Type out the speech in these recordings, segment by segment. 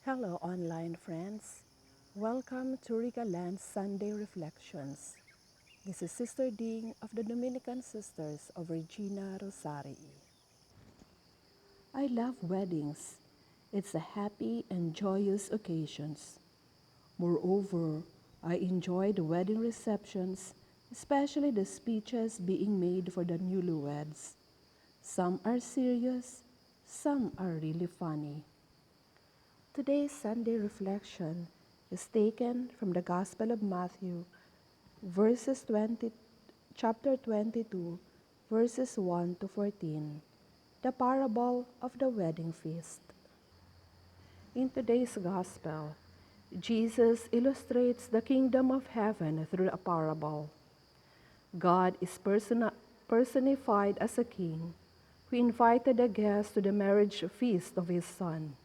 Hello, online friends. Welcome to Rigaland's Sunday Reflections. This is Sister Ding of the Dominican Sisters of Regina Rosari. I love weddings. It's a happy and joyous occasions. Moreover, I enjoy the wedding receptions, especially the speeches being made for the newlyweds. Some are serious, some are really funny. Today's Sunday reflection is taken from the Gospel of Matthew, verses 20, chapter 22, verses 1 to 14, the parable of the wedding feast. In today's Gospel, Jesus illustrates the kingdom of heaven through a parable. God is personified as a king who invited a guest to the marriage feast of his son.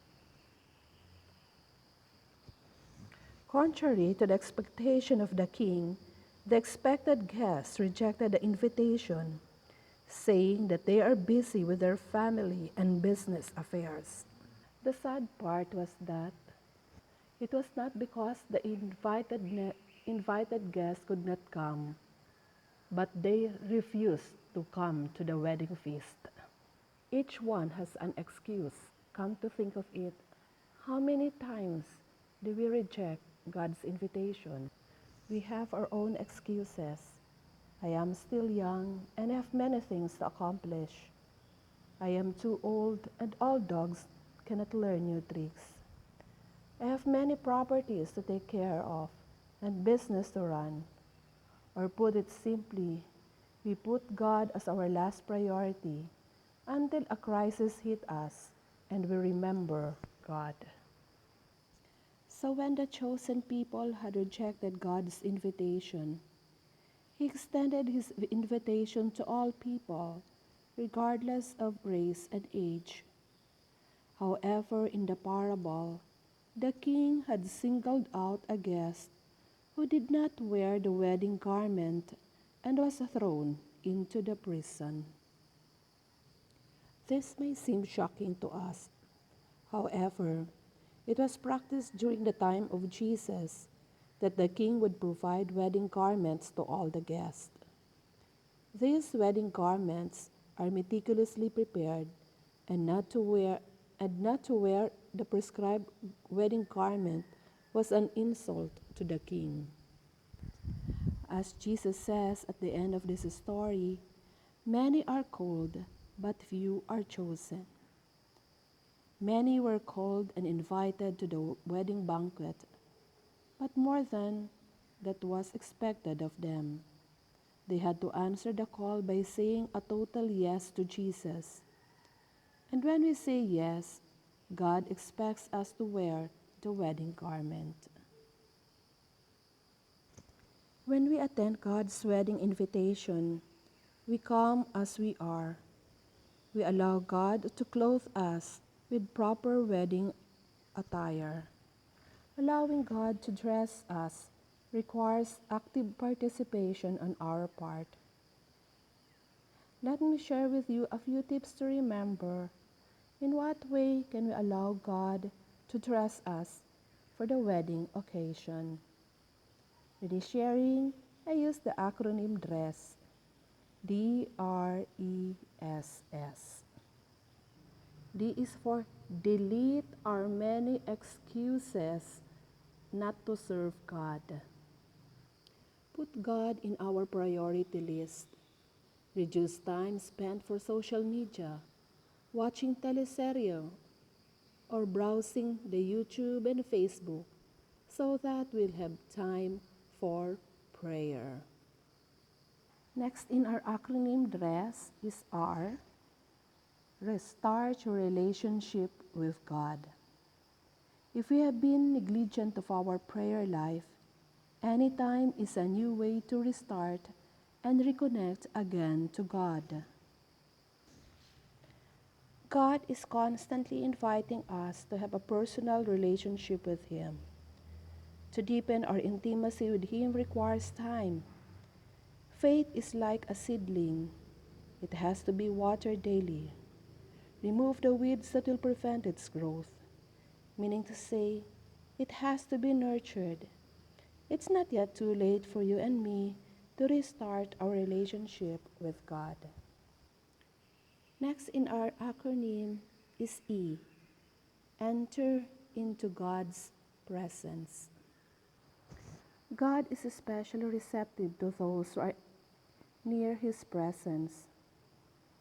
Contrary to the expectation of the king, the expected guests rejected the invitation, saying that they are busy with their family and business affairs. The sad part was that it was not because the invited guests could not come, but they refused to come to the wedding feast. Each one has an excuse. Come to think of it, how many times do we reject God's invitation? We have our own excuses. I am still young and have many things to accomplish. I am too old and all dogs cannot learn new tricks. I have many properties to take care of and business to run. Or put it simply, we put God as our last priority until a crisis hit us and we remember God. So when the chosen people had rejected God's invitation, He extended His invitation to all people, regardless of race and age. However, in the parable, the king had singled out a guest who did not wear the wedding garment and was thrown into the prison. This may seem shocking to us. However, it was practiced during the time of Jesus that the king would provide wedding garments to all the guests. These wedding garments are meticulously prepared, and not to wear the prescribed wedding garment was an insult to the king. As Jesus says at the end of this story, many are called, but few are chosen. Many were called and invited to the wedding banquet, but more than that was expected of them. They had to answer the call by saying a total yes to Jesus. And when we say yes, God expects us to wear the wedding garment. When we attend God's wedding invitation, we come as we are. We allow God to clothe us with proper wedding attire. Allowing God to dress us requires active participation on our part. Let me share with you a few tips to remember. In what way can we allow God to dress us for the wedding occasion? For this sharing, I use the acronym DRESS, DRESS. D is for delete our many excuses not to serve God. Put God in our priority list. Reduce time spent for social media, watching teleserye, or browsing the YouTube and Facebook so that we'll have time for prayer. Next in our acronym DRESS is R. Restart your relationship with God. If we have been negligent of our prayer life, anytime is a new way to restart and reconnect again to God. God is constantly inviting us to have a personal relationship with Him. To deepen our intimacy with Him requires time. Faith is like a seedling. It has to be watered daily. Remove the weeds that will prevent its growth. meaning to say, it has to be nurtured. It's not yet too late for you and me to restart our relationship with God. Next in our acronym is E. Enter into God's presence. God is especially receptive to those who are near His presence.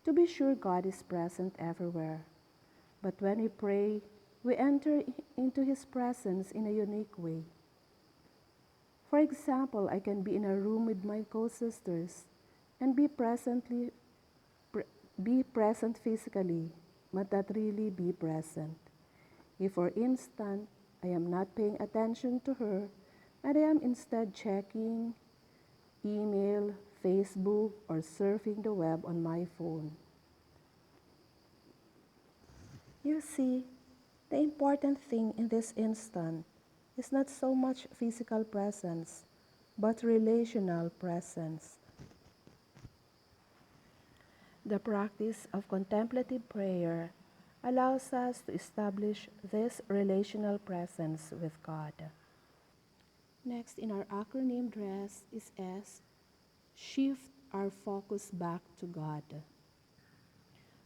To be sure, God is present everywhere. But when we pray, we enter into His presence in a unique way. For example, I can be in a room with my co-sisters and be present physically, but not really be present. If, for instance, I am not paying attention to her, and I am instead checking email, Facebook, or surfing the web on my phone. You see, the important thing in this instant is not so much physical presence, but relational presence. The practice of contemplative prayer allows us to establish this relational presence with God. Next in our acronym DRESS is S. Shift our focus back to God.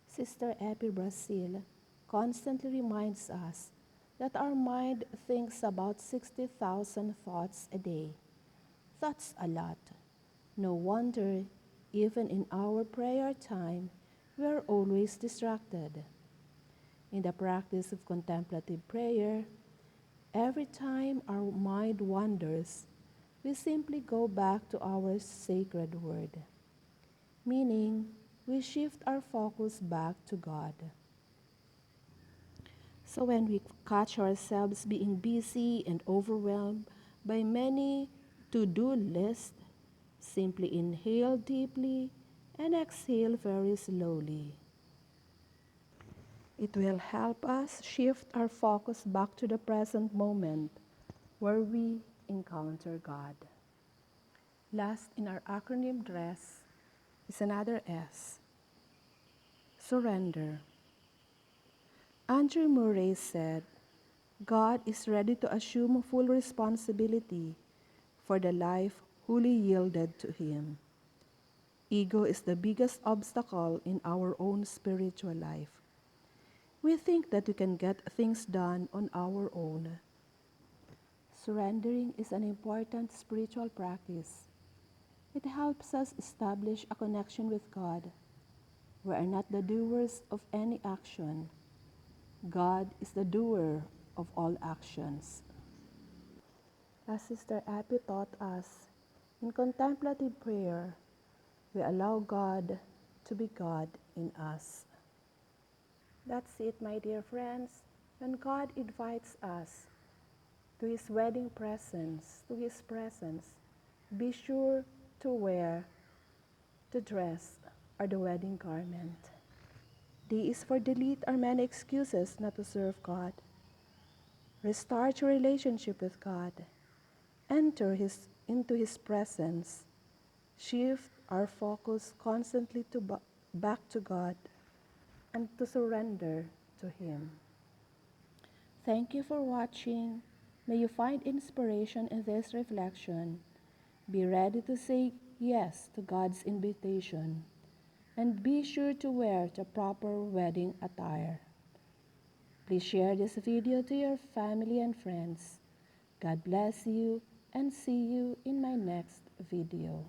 Sister Epi Brazil constantly reminds us that our mind thinks about 60,000 thoughts a day. That's a lot. No wonder, even in our prayer time, we are always distracted. In the practice of contemplative prayer, every time our mind wanders, we simply go back to our sacred word, meaning we shift our focus back to God. So when we catch ourselves being busy and overwhelmed by many to-do lists, simply inhale deeply and exhale very slowly. It will help us shift our focus back to the present moment where we encounter God. Last in our acronym DRESS is another S. Surrender. Andrew Murray said, God is ready to assume full responsibility for the life wholly yielded to Him. Ego is the biggest obstacle in our own spiritual life. We think that we can get things done on our own. Surrendering is an important spiritual practice. It helps us establish a connection with God. We are not the doers of any action. God is the doer of all actions. As Sister Abby taught us, in contemplative prayer, we allow God to be God in us. That's it, my dear friends. When God invites us to His wedding presence, to His presence, be sure to wear the dress or the wedding garment. D is for delete our many excuses not to serve God. Restart your relationship with God. Enter into His presence. Shift our focus constantly back to God and to surrender to Him. Thank you for watching. May you find inspiration in this reflection. Be ready to say yes to God's invitation. And be sure to wear the proper wedding attire. Please share this video to your family and friends. God bless you and see you in my next video.